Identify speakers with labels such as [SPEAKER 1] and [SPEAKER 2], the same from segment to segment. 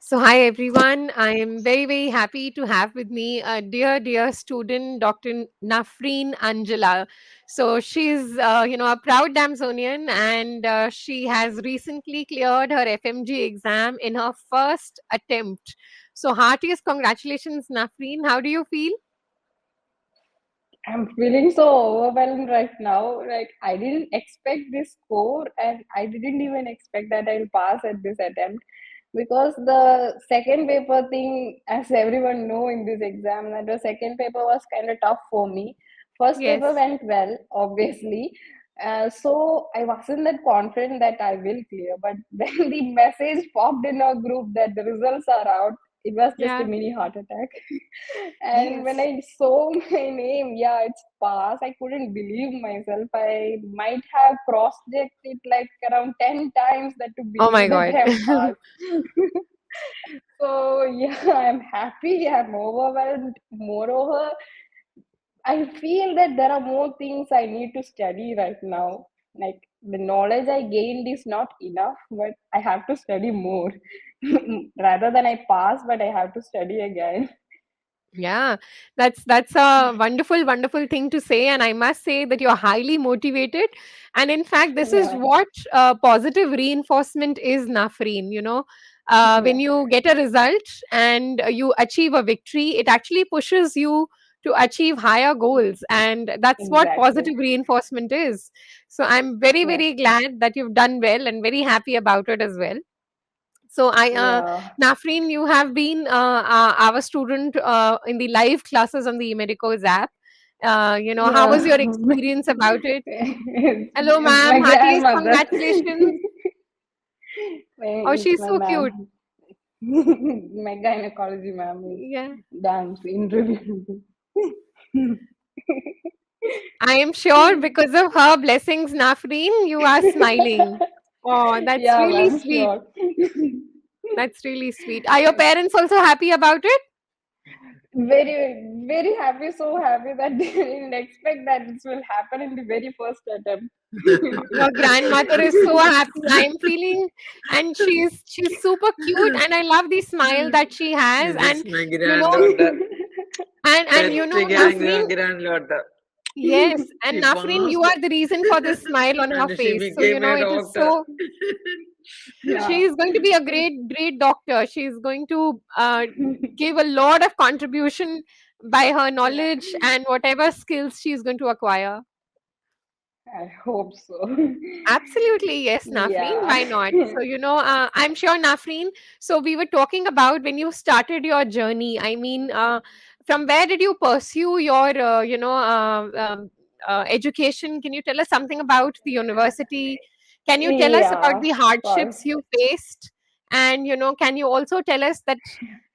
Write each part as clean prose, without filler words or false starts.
[SPEAKER 1] So, hi everyone. I am very happy to have with me a dear student, Dr. Nafrin Anjala. So, she's, a proud Damsonian and she has recently cleared her FMG exam in her first attempt. So, heartiest congratulations, Nafrin. How do you feel?
[SPEAKER 2] I'm feeling so overwhelmed right now. Like I didn't expect this score, and I didn't even expect that I'll pass at this attempt because the second paper thing, as everyone know in this exam, that the second paper was kind of tough for me. First paper
[SPEAKER 1] Yes.
[SPEAKER 2] went well, obviously. So I wasn't that confident that I will clear. But when the message popped in our group that the results are out, it was just a
[SPEAKER 1] Yeah.
[SPEAKER 2] mini heart attack. And when
[SPEAKER 1] Yes.
[SPEAKER 2] I saw my name, yeah, it's pass. I couldn't believe myself. I might have cross-checked it like around 10 times that to
[SPEAKER 1] Oh my
[SPEAKER 2] believe that
[SPEAKER 1] God.
[SPEAKER 2] I am passed. So yeah, I'm happy. I'm overwhelmed. Moreover, I feel that there are more things I need to study right now. Like the knowledge I gained is not enough, but I have to study more. Rather than I pass, but I have to study again.
[SPEAKER 1] Yeah, that's a wonderful thing to say, and I must say that you're highly motivated. And in fact, this is
[SPEAKER 2] Yeah,
[SPEAKER 1] what positive reinforcement is, Nafreen. When
[SPEAKER 2] yeah,
[SPEAKER 1] you get a result and you achieve a victory, it actually pushes you to achieve higher goals, and that's what
[SPEAKER 2] exactly.
[SPEAKER 1] positive reinforcement is. So I'm
[SPEAKER 2] Yeah,
[SPEAKER 1] very glad that you've done well and very happy about it as well. So
[SPEAKER 2] yeah,
[SPEAKER 1] Nafreen, you have been our student in the live classes on the eMedicoz app. How was your
[SPEAKER 2] yeah.
[SPEAKER 1] experience about it? Hello,
[SPEAKER 2] It's
[SPEAKER 1] ma'am.
[SPEAKER 2] my
[SPEAKER 1] Heartiest
[SPEAKER 2] grandmother.
[SPEAKER 1] congratulations. Oh,
[SPEAKER 2] It's
[SPEAKER 1] she's
[SPEAKER 2] my
[SPEAKER 1] so cute.
[SPEAKER 2] ma'am. My gynecology ma'am is
[SPEAKER 1] Yeah.
[SPEAKER 2] dance interview.
[SPEAKER 1] I am sure because of her blessings, Nafreen, you are smiling. Oh, that's
[SPEAKER 2] Yeah,
[SPEAKER 1] really
[SPEAKER 2] ma'am,
[SPEAKER 1] sweet.
[SPEAKER 2] sure.
[SPEAKER 1] That's really sweet. Are your parents also happy about it?
[SPEAKER 2] Very happy, so happy that they didn't expect that this will happen in the very first attempt.
[SPEAKER 1] Your grandmother is so happy. I am feeling, and she's super cute, and I love the smile that she has.
[SPEAKER 3] This
[SPEAKER 1] And
[SPEAKER 3] is my
[SPEAKER 1] you know,
[SPEAKER 3] granddaughter, pet
[SPEAKER 1] Nafreen,
[SPEAKER 3] granddaughter.
[SPEAKER 1] yes, and
[SPEAKER 3] She
[SPEAKER 1] Nafreen, you
[SPEAKER 3] passed
[SPEAKER 1] are the reason for this smile on her
[SPEAKER 3] and she
[SPEAKER 1] face. So
[SPEAKER 3] became a
[SPEAKER 1] it is
[SPEAKER 3] doctor.
[SPEAKER 1] so. She
[SPEAKER 2] Yeah.
[SPEAKER 1] is going to be a great doctor. She is going to give a lot of contribution by her
[SPEAKER 2] Yeah,
[SPEAKER 1] knowledge and whatever skills she is going to acquire.
[SPEAKER 2] I hope so.
[SPEAKER 1] Absolutely, yes, Nafreen.
[SPEAKER 2] Yeah.
[SPEAKER 1] Why not? So, I'm sure, Nafreen. So, we were talking about when you started your journey. I mean, from where did you pursue your, education? Can you tell us something about the university? Can you tell us about
[SPEAKER 2] Yeah,
[SPEAKER 1] the
[SPEAKER 2] of course.
[SPEAKER 1] hardships you faced? And, can you also tell us that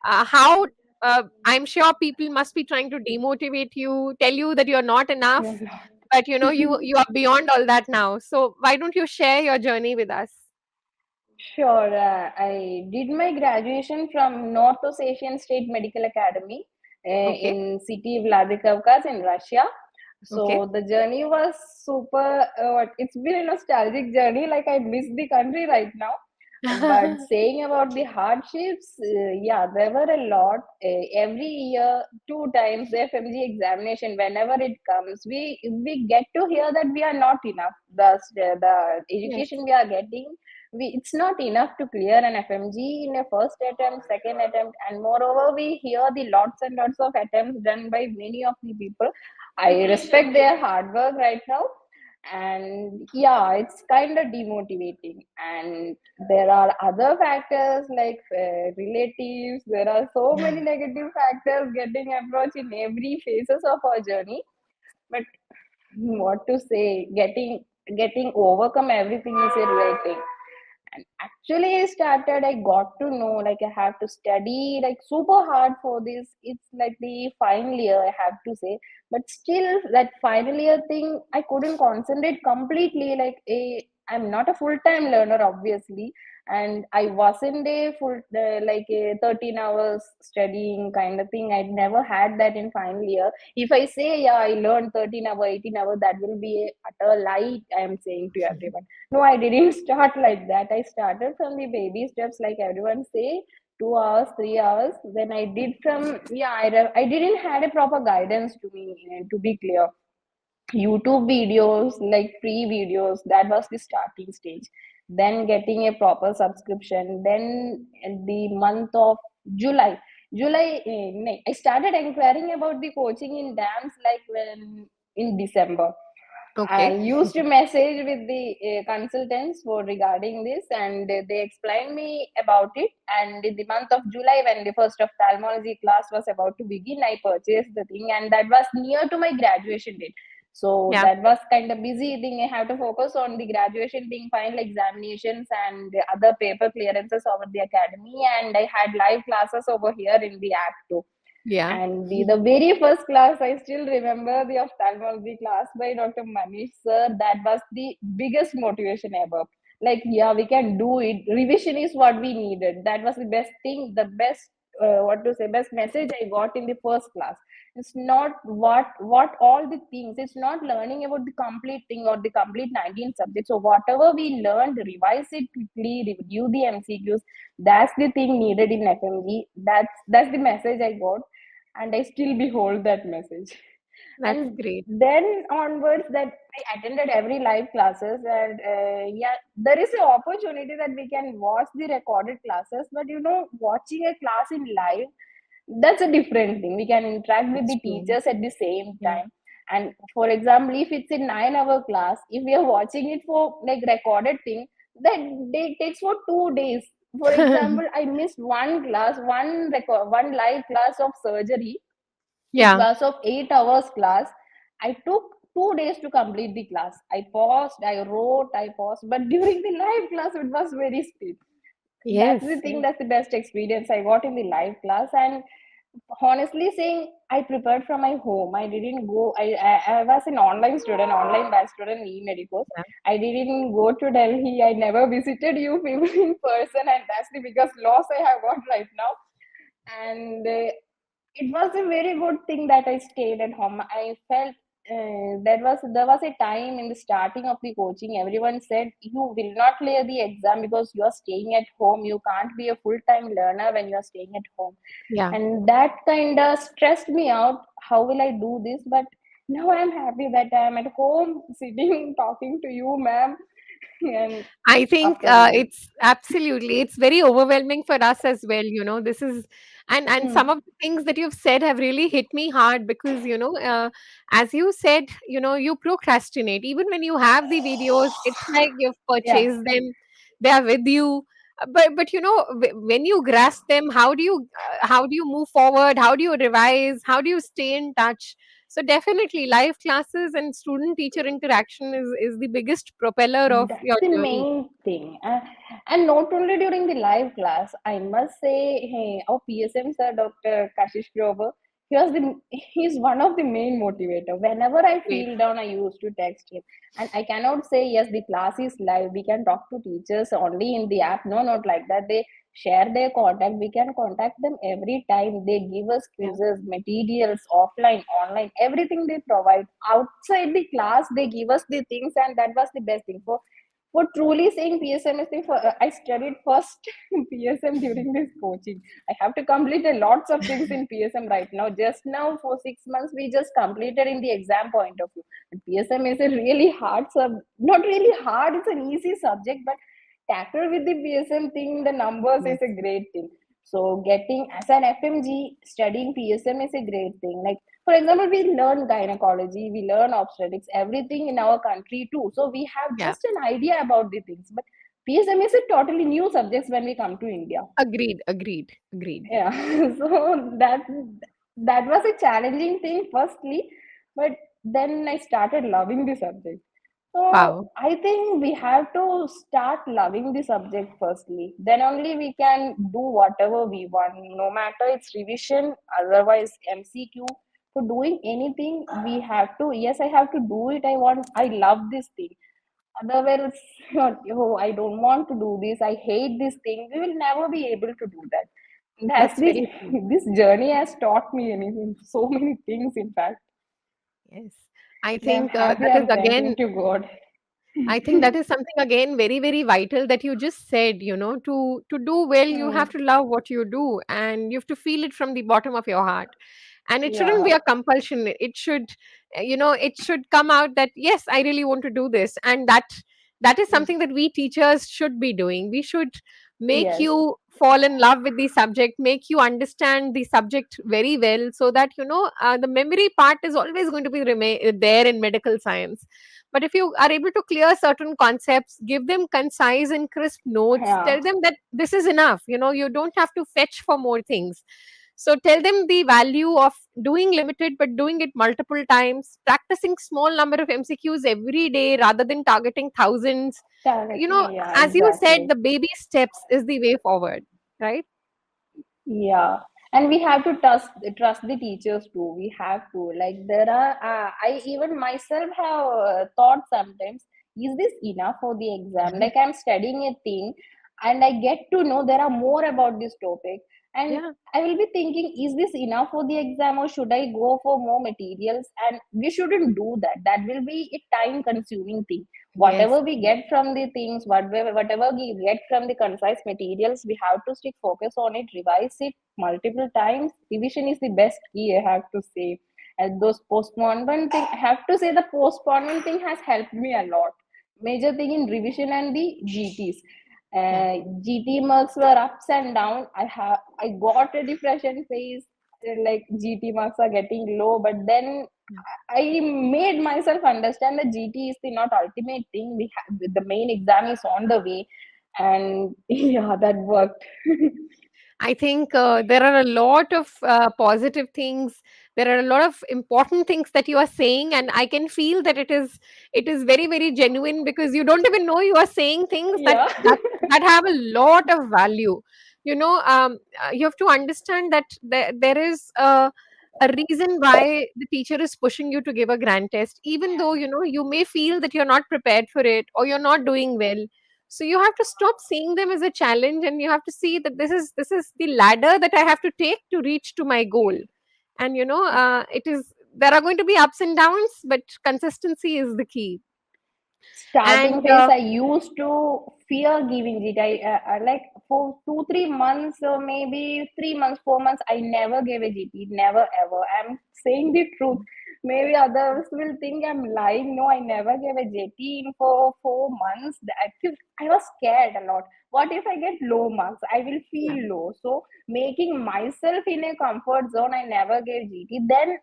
[SPEAKER 1] how I'm sure people must be trying to demotivate you, tell you that you're not enough,
[SPEAKER 2] Yeah.
[SPEAKER 1] but you are beyond all that now. So why don't you share your journey with us?
[SPEAKER 2] Sure. I did my graduation from North Asian State Medical Academy
[SPEAKER 1] Okay.
[SPEAKER 2] in city Vladikavkaz in Russia.
[SPEAKER 1] Okay.
[SPEAKER 2] So the journey was super. It's been a nostalgic journey. Like I miss the country right now. But saying about the hardships, yeah, there were a lot. Every year, two times the FMG examination. Whenever it comes, we get to hear that we are not enough. The
[SPEAKER 1] Yes.
[SPEAKER 2] education we are getting, it's not enough to clear an FMG in a first attempt, second attempt, and moreover, we hear the lots and lots of attempts done by many of the people. I respect their hard work right now, and yeah, it's kind of demotivating. And there are other factors like relatives. There are so many negative factors getting approached in every phases of our journey. But what to say, getting overcome everything is a great thing. And actually I started, I got to know like I have to study like super hard for this. It's like the final year, I have to say. But still that final year thing, I couldn't concentrate completely. Like I'm not a full-time learner, obviously, and I wasn't a full like a 13 hours studying kind of thing. I'd never had that in final year. If I say yeah I learned 13 hour 18 hour, that will be a utter lie I am saying to everyone. No, I didn't start like that. I started from the baby steps, like everyone say. 2 hours, 3 hours. Then I did from, yeah, I didn't had a proper guidance to me, to be clear. YouTube videos, like free videos, that was the starting stage. Then getting a proper subscription. Then in the month of July, I started inquiring about the coaching in DAMS like when in December. I
[SPEAKER 1] Okay.
[SPEAKER 2] used to message with the consultants for regarding this, and they explained me about it. And in the month of July, when the first ophthalmology class was about to begin, I purchased the thing, and that was near to my graduation date. So
[SPEAKER 1] Yeah.
[SPEAKER 2] that was kind of busy thing. I have to focus on the graduation thing, final examinations, and the other paper clearances over the academy. And I had live classes over here in the app too.
[SPEAKER 1] Yeah.
[SPEAKER 2] And the very first class, I still remember the ophthalmology class by Dr. Manish sir. That was the biggest motivation ever. Like, yeah, we can do it. Revision is what we needed. That was the best thing, the best, best message I got in the first class. It's not what all the things. It's not learning about the complete thing or the complete 19 subjects. So whatever we learned, revise it quickly, review the MCQs. That's the thing needed in FMG. That's the message I got, and I still behold that message.
[SPEAKER 1] That's
[SPEAKER 2] And
[SPEAKER 1] great.
[SPEAKER 2] then onwards, that I attended every live classes, and yeah, there is an opportunity that we can watch the recorded classes, but watching a class in live, that's a different thing. We can interact with
[SPEAKER 1] That's
[SPEAKER 2] the
[SPEAKER 1] true.
[SPEAKER 2] teachers at the same
[SPEAKER 1] Yeah.
[SPEAKER 2] time. And for example, if it's a 9 hour class, if we are watching it for like recorded thing, that day takes for 2 days. For example, I missed one class, one live class of surgery. It
[SPEAKER 1] Yeah.
[SPEAKER 2] was of 8 hours class. I took 2 days to complete the class. I paused, I wrote, I paused, but during the live class, it was very speed. That's the
[SPEAKER 1] Yes.
[SPEAKER 2] thing, that's the best experience I got in the live class. And honestly saying, I prepared from my home. I didn't go, I was an online student, online batch student in eMedicoz.
[SPEAKER 1] Yeah.
[SPEAKER 2] I didn't go to Delhi. I never visited you people in person, and that's the biggest loss I have got right now. And it was a very good thing that I stayed at home. I felt there was a time in the starting of the coaching. Everyone said you will not clear the exam because you are staying at home. You can't be a full time learner when you are staying at home,
[SPEAKER 1] Yeah.
[SPEAKER 2] and that kind of stressed me out. How will I do this? But now I'm happy that I'm at home, sitting, talking to you, ma'am, and
[SPEAKER 1] I think
[SPEAKER 2] after.
[SPEAKER 1] it's very overwhelming for us as well. This is, and
[SPEAKER 2] Hmm,
[SPEAKER 1] some of the things that you've said have really hit me hard because as you said, you procrastinate even when you have the videos. It's like you've
[SPEAKER 2] yeah,
[SPEAKER 1] purchased them, they are with you. But when you grasp them, how do you move forward? How do you revise? How do you stay in touch? So definitely, live classes and student teacher interaction is the biggest propeller of
[SPEAKER 2] that's
[SPEAKER 1] your
[SPEAKER 2] the
[SPEAKER 1] journey.
[SPEAKER 2] main thing. And not only during the live class, I must say, hey, our PSM sir, Dr. Kashish Grover, he's one of the main motivator. Whenever I
[SPEAKER 1] Great.
[SPEAKER 2] feel down, I used to text him. And I cannot say, yes, the class is live. We can talk to teachers only in the app. No, not like that. They share their contact. We can contact them every time. They give us
[SPEAKER 1] Yeah.
[SPEAKER 2] quizzes, materials, offline, online, everything they provide. Outside the class, they give us the things, and that was the best thing. For truly saying PSM is I studied first PSM during this coaching. I have to complete a lots of things in PSM right now. Just now for 6 months, we just completed in the exam point of view. But PSM is a really hard not really hard. It's an easy subject, but tackle with the PSM thing, the numbers is
[SPEAKER 1] Yes.
[SPEAKER 2] a great thing. So getting as an FMG, studying PSM is a great thing. Like for example, we learn gynecology, we learn obstetrics, everything in our country too. So we have
[SPEAKER 1] Yeah.
[SPEAKER 2] just an idea about the things. But PSM is a totally new subject when we come to India.
[SPEAKER 1] Agreed. Agreed. Agreed.
[SPEAKER 2] Yeah. So that was a challenging thing firstly, but then I started loving the subject. So
[SPEAKER 1] Wow.
[SPEAKER 2] I think we have to start loving the subject firstly. Then only we can do whatever we want, no matter it's revision, otherwise MCQ. For doing anything, we have to. Yes, I have to do it. I love this thing. Otherwise, oh, I don't want to do this. I hate this thing. We will never be able to do that. That's
[SPEAKER 1] That's
[SPEAKER 2] the
[SPEAKER 1] very true.
[SPEAKER 2] this journey has taught me anything. So many things, in fact.
[SPEAKER 1] Yes. I
[SPEAKER 2] And I'm
[SPEAKER 1] think
[SPEAKER 2] happy.
[SPEAKER 1] that is
[SPEAKER 2] I'm thanking
[SPEAKER 1] again.
[SPEAKER 2] to God.
[SPEAKER 1] I think that is something again very, very vital that you just said, to do well, you
[SPEAKER 2] Hmm.
[SPEAKER 1] have to love what you do and you have to feel it from the bottom of your heart. And it shouldn't
[SPEAKER 2] Yeah.
[SPEAKER 1] be a compulsion. It should, it should come out that yes, I really want to do this. And that is something that we teachers should be doing. We should make
[SPEAKER 2] Yes.
[SPEAKER 1] you fall in love with the subject, make you understand the subject very well, so that the memory part is always going to be there in medical science. But if you are able to clear certain concepts, give them concise and crisp notes,
[SPEAKER 2] Yeah.
[SPEAKER 1] tell them that this is enough, you don't have to fetch for more things. So tell them the value of doing limited but doing it multiple times, practicing small number of MCQs every day rather than targeting thousands.
[SPEAKER 2] Yeah,
[SPEAKER 1] As you said,
[SPEAKER 2] exactly.
[SPEAKER 1] the baby steps is the way forward, right?
[SPEAKER 2] Yeah, and we have to trust the teachers too. We have to, like, there are I even myself have thought sometimes, is this enough for the exam? Like, I'm studying a thing and I get to know there are more about this topic, and
[SPEAKER 1] Yeah.
[SPEAKER 2] I will be thinking, is this enough for the exam or should I go for more materials? And we shouldn't do that. That will be a time consuming thing.
[SPEAKER 1] Yes.
[SPEAKER 2] Whatever we get from the things, whatever we get from the concise materials, we have to stick focus on it, revise it multiple times. Revision is the best key, I have to say. And those postponement thing, I have to say the postponement thing has helped me a lot. Major thing in revision and the GTs.
[SPEAKER 1] Yeah.
[SPEAKER 2] GT marks were ups and down. I got a depression phase, like GT marks are getting low, but then
[SPEAKER 1] Yeah.
[SPEAKER 2] I made myself understand that GT is the not ultimate thing. We have the main exam is on the way, and yeah, that worked.
[SPEAKER 1] I think there are a lot of positive things. There are a lot of important things that you are saying, and I can feel that it is very, very genuine, because you don't even know you are saying things that
[SPEAKER 2] Yeah.
[SPEAKER 1] that have a lot of value. You have to understand that there is a reason why the teacher is pushing you to give a grand test, even though you may feel that you're not prepared for it or you're not doing well. So you have to stop seeing them as a challenge, and you have to see that this is the ladder that I have to take to reach to my goal. And it is, there are going to be ups and downs, but consistency is the key.
[SPEAKER 2] Starting
[SPEAKER 1] And
[SPEAKER 2] phase, I used to fear giving it. I like for 2 3 months or maybe 3 months 4 months I never gave a GP, never ever. I'm saying the truth. Maybe others will think I'm lying. No, I never gave a JT in for 4 months. I was scared a lot. What if I get low marks? I will
[SPEAKER 1] yeah,
[SPEAKER 2] feel low. So making myself in a comfort zone, I never gave GT. Then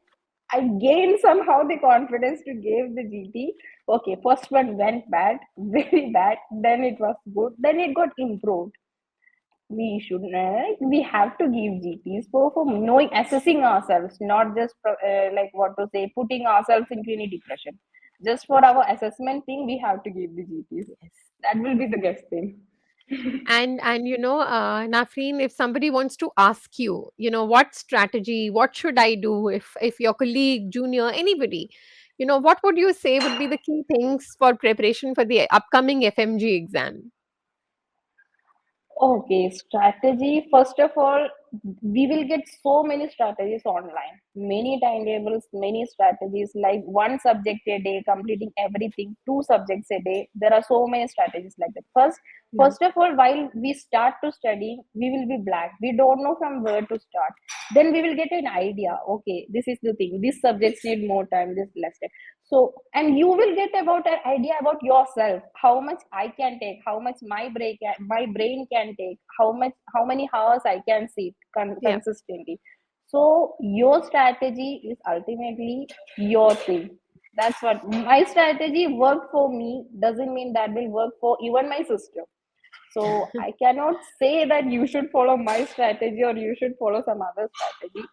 [SPEAKER 2] I gained somehow the confidence to give the GT. Okay, first one went bad, very bad. Then it was good. Then it got improved. We have to give GPs for knowing, assessing ourselves, not just like what to say, putting ourselves into any depression. Just for our assessment thing, we have to give the GPs. That will be the
[SPEAKER 1] yes.
[SPEAKER 2] best thing.
[SPEAKER 1] And Nafreen, if somebody wants to ask you, what strategy, what should I do, if your colleague, junior, anybody, what would you say would be the key things for preparation for the upcoming FMG exam?
[SPEAKER 2] Okay, strategy. First of all, we will get so many strategies online, many timetables, many strategies, like one subject a day, completing everything, two subjects a day. There are so many strategies like that.
[SPEAKER 1] Yeah.
[SPEAKER 2] First of all, while we start to study, we will be blank. We don't know from where to start. Then we will get an idea. Okay, this is the thing. These subjects need more time, this less time. So, and you will get about an idea about yourself, how much I can take, how much my brain can take, how many hours I can sit
[SPEAKER 1] Yeah.
[SPEAKER 2] consistently. So your strategy is ultimately your thing. That's what my strategy worked for me, doesn't mean that will work for even my sister. So I cannot say that you should follow my strategy or you should follow some other strategy.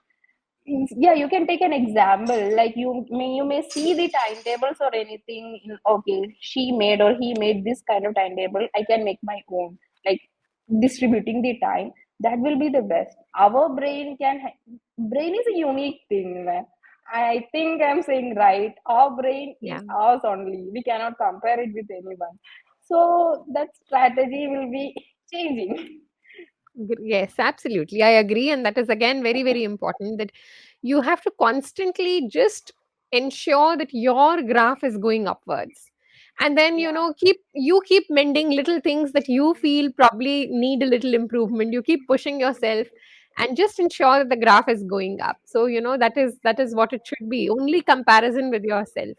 [SPEAKER 2] Yeah, you can take an example, like you may see the timetables or anything okay, she made or he made this kind of timetable, I can make my own, like distributing the time. That will be the best. Our brain is a unique thing, man. I think I'm saying right, our brain
[SPEAKER 1] Yeah.
[SPEAKER 2] is ours only, we cannot compare it with anyone. So that strategy will be changing.
[SPEAKER 1] Yes, absolutely. I agree. And that is again very, very important, that you have to constantly just ensure that your graph is going upwards. and then
[SPEAKER 2] Yeah.
[SPEAKER 1] keep mending little things that you feel probably need a little improvement. You keep pushing yourself and just ensure that the graph is going up. So that is what it should be, only comparison with yourself.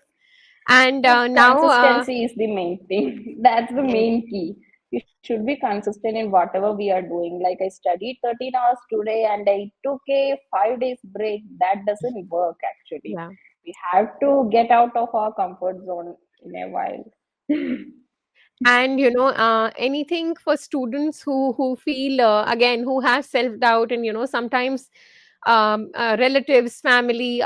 [SPEAKER 1] And
[SPEAKER 2] But
[SPEAKER 1] now
[SPEAKER 2] consistency is the main thing. That's the
[SPEAKER 1] yes,
[SPEAKER 2] main key. You should be consistent in whatever we are doing. Like I studied 13 hours today and I took a 5 days break. That doesn't work actually.
[SPEAKER 1] yeah.
[SPEAKER 2] We have to get out of our comfort zone in a while.
[SPEAKER 1] And anything for students who feel, again, who have self doubt, and sometimes relatives, family,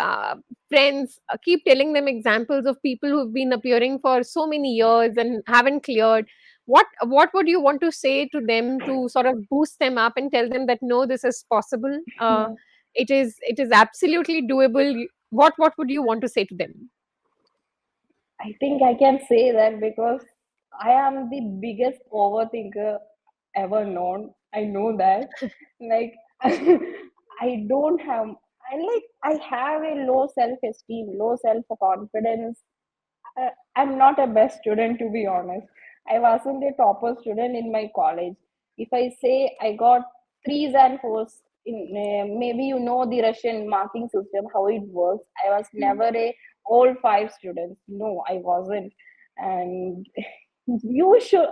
[SPEAKER 1] friends keep telling them examples of people who've been appearing for so many years and haven't cleared. What would you want to say to them to sort of boost them up and tell them that no, this is possible,
[SPEAKER 2] Yeah.
[SPEAKER 1] it is absolutely doable? What would you want to say to them?
[SPEAKER 2] I think I can say that because I am the biggest overthinker ever known. I know that. Like I don't have I have a low self-esteem, low self-confidence. I'm not a best student to be honest. I wasn't a topper student in my college. If I say I got threes and fours in maybe you know the Russian marking system how it works. I was never a all five student. No, I wasn't. And you should.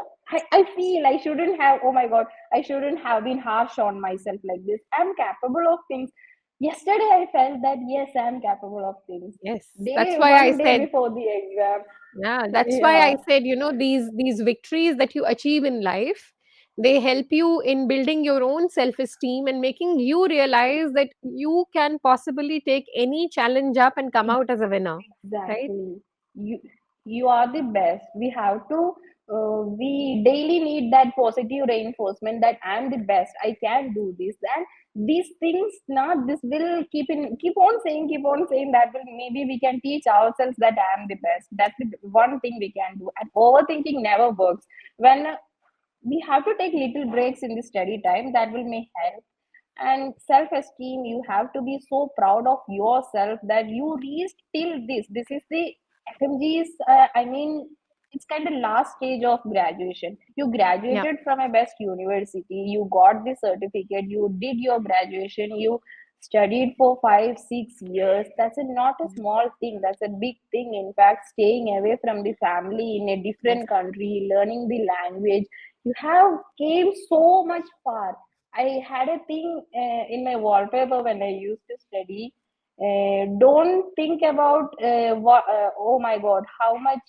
[SPEAKER 2] I feel I shouldn't have. Oh my god, I shouldn't have been harsh on myself like this. I'm capable of things. Yesterday I felt that yes, I'm capable of things.
[SPEAKER 1] Yes, that's
[SPEAKER 2] Day
[SPEAKER 1] why I
[SPEAKER 2] one day
[SPEAKER 1] said.
[SPEAKER 2] before the exam.
[SPEAKER 1] Yeah, that's why I
[SPEAKER 2] Yeah,
[SPEAKER 1] said, these victories that you achieve in life, they help you in building your own self-esteem and making you realize that you can possibly take any challenge up and come out as a winner, right?
[SPEAKER 2] exactly. You are the best. We have to. We daily need that positive reinforcement that I'm the best. I can do this, and these things. Now, this will keep on saying. That will maybe we can teach ourselves that I'm the best. That's the one thing we can do. And overthinking never works. When we have to take little breaks in the study time, that will may help. And self-esteem, you have to be so proud of yourself that you reached till this is the FMG's I mean it's kind of last stage of graduation. You
[SPEAKER 1] Yeah.
[SPEAKER 2] graduated from a best university, you got the certificate, you did your graduation, you studied for 5 6 years. That's not a small thing, that's a big thing. In fact, staying away from the family in a
[SPEAKER 1] Yes.
[SPEAKER 2] different country, learning the language, you have came so much far. I had a thing in my wallpaper when I used to study. Don't think about oh my God, how much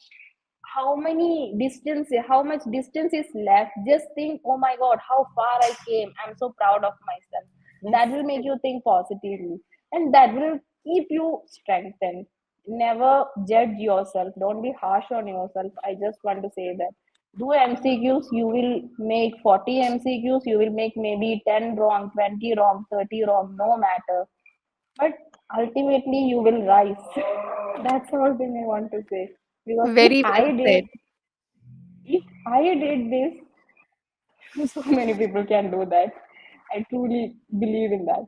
[SPEAKER 2] distance is left. Just think, oh my God, how far I came. I'm so proud of myself.
[SPEAKER 1] Yes.
[SPEAKER 2] That will make you think positively, and that will keep you strengthened. Never judge yourself. Don't be harsh on yourself. I just want to say that do MCQs, you will make 40 MCQs, you will make maybe 10 wrong, 20 wrong, 30 wrong, no matter. But ultimately, you will rise. That's all thing I want to say. Because
[SPEAKER 1] Very well said.
[SPEAKER 2] if I did this, so many people can do that. I truly believe in that.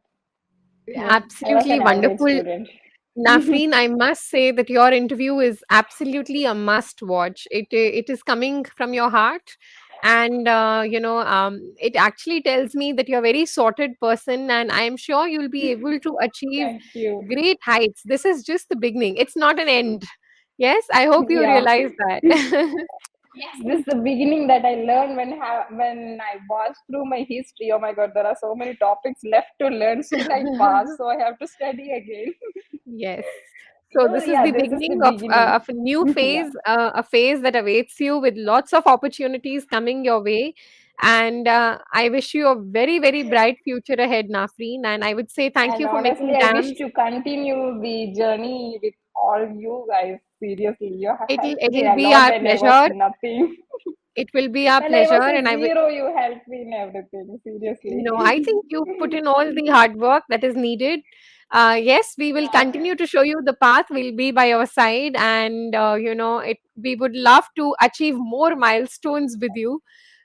[SPEAKER 2] Yeah, I was
[SPEAKER 1] Absolutely
[SPEAKER 2] an average
[SPEAKER 1] wonderful.
[SPEAKER 2] student.
[SPEAKER 1] Nafreen, I must say that your interview is absolutely a must watch. It is coming from your heart, and it actually tells me that you're a very sorted person, and I'm sure you'll be able to achieve
[SPEAKER 2] Thank you.
[SPEAKER 1] great heights. This is just the beginning. It's not an end. Yes, I hope you
[SPEAKER 2] Yeah.
[SPEAKER 1] realize that.
[SPEAKER 2] Yes, this is the beginning that I learned when I watched through my history. Oh my God, there are so many topics left to learn. Still, I pass, so I have to study again.
[SPEAKER 1] Yes. So
[SPEAKER 2] Oh
[SPEAKER 1] this is
[SPEAKER 2] yeah,
[SPEAKER 1] the
[SPEAKER 2] this is the
[SPEAKER 1] beginning
[SPEAKER 2] beginning.
[SPEAKER 1] of a new
[SPEAKER 2] Yeah,
[SPEAKER 1] phase, a phase that awaits you with lots of opportunities coming your way. And I wish you a very, very bright future ahead, Nafreen. And I would say thank
[SPEAKER 2] and
[SPEAKER 1] you for making
[SPEAKER 2] honestly, I wish
[SPEAKER 1] DAMS.
[SPEAKER 2] to continue the journey with all you guys. Seriously, you have
[SPEAKER 1] It'll
[SPEAKER 2] helped me
[SPEAKER 1] it'll
[SPEAKER 2] a
[SPEAKER 1] be
[SPEAKER 2] lot
[SPEAKER 1] our
[SPEAKER 2] when I was
[SPEAKER 1] pleasure.
[SPEAKER 2] nothing.
[SPEAKER 1] It will be our
[SPEAKER 2] When I
[SPEAKER 1] pleasure,
[SPEAKER 2] was a
[SPEAKER 1] and I will.
[SPEAKER 2] zero, you helped me in everything. Seriously.
[SPEAKER 1] No, I think you've put in all the hard work that is needed. Yes, we will
[SPEAKER 2] Yeah.
[SPEAKER 1] continue to show you the path. We'll be by your side, and we would love to achieve more milestones with you.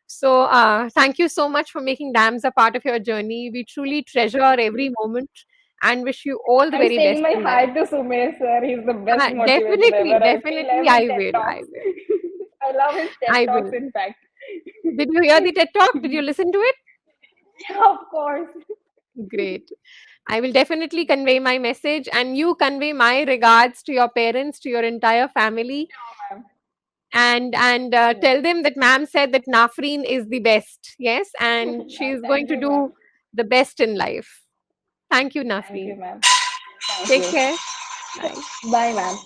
[SPEAKER 1] So, thank you so much for making DAMS a part of your journey. We truly treasure
[SPEAKER 2] Thank
[SPEAKER 1] every
[SPEAKER 2] you.
[SPEAKER 1] moment and wish you all the
[SPEAKER 2] I'm
[SPEAKER 1] very best
[SPEAKER 2] saying my
[SPEAKER 1] in life.
[SPEAKER 2] hi to Sumesh sir. He's the best motivator
[SPEAKER 1] Definitely,
[SPEAKER 2] ever. I feel
[SPEAKER 1] definitely,
[SPEAKER 2] every
[SPEAKER 1] I
[SPEAKER 2] TED
[SPEAKER 1] will. I
[SPEAKER 2] talks.
[SPEAKER 1] will.
[SPEAKER 2] I love his TED
[SPEAKER 1] I
[SPEAKER 2] talks,
[SPEAKER 1] will.
[SPEAKER 2] in fact.
[SPEAKER 1] Did you hear the TED talk? Did you listen to it?
[SPEAKER 2] Yeah, of course.
[SPEAKER 1] Great. I will definitely convey my message, and you convey my regards to your parents, to your entire family,
[SPEAKER 2] Sure, ma'am.
[SPEAKER 1] and
[SPEAKER 2] Yeah.
[SPEAKER 1] tell them that ma'am said that Nafreen is the best. Yes, and she is going
[SPEAKER 2] Thank
[SPEAKER 1] to
[SPEAKER 2] you, ma'am.
[SPEAKER 1] do the best in life. Thank you,
[SPEAKER 2] Thank you,
[SPEAKER 1] Nafreen.
[SPEAKER 2] ma'am. Thank
[SPEAKER 1] Take
[SPEAKER 2] you.
[SPEAKER 1] care. Bye.
[SPEAKER 2] Bye, ma'am.